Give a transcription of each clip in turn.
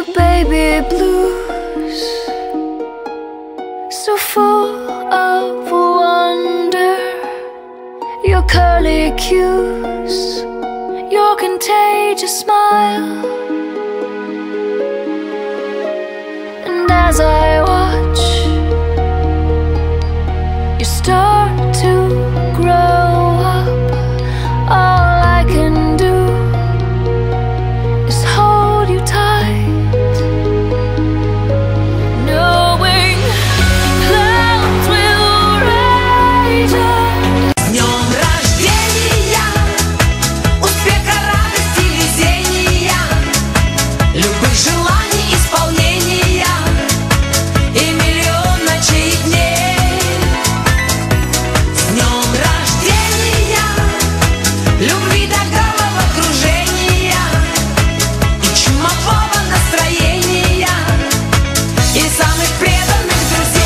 Your baby blues, so full of wonder. Your curly cues, your contagious smile. And as I watch you start to grow up, all I can do is hold you tight, knowing clouds will rise up. С днем рождения, успеха, радости, везения, любых желаний, исполнения и миллион ночей и дней. С днем рождения, любви до головокружения и чумового настроения и самых преданных друзей.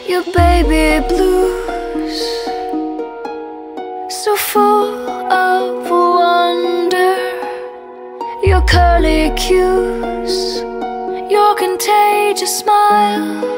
Your baby blues, so full of wonder. Your curly cues, your contagious smile.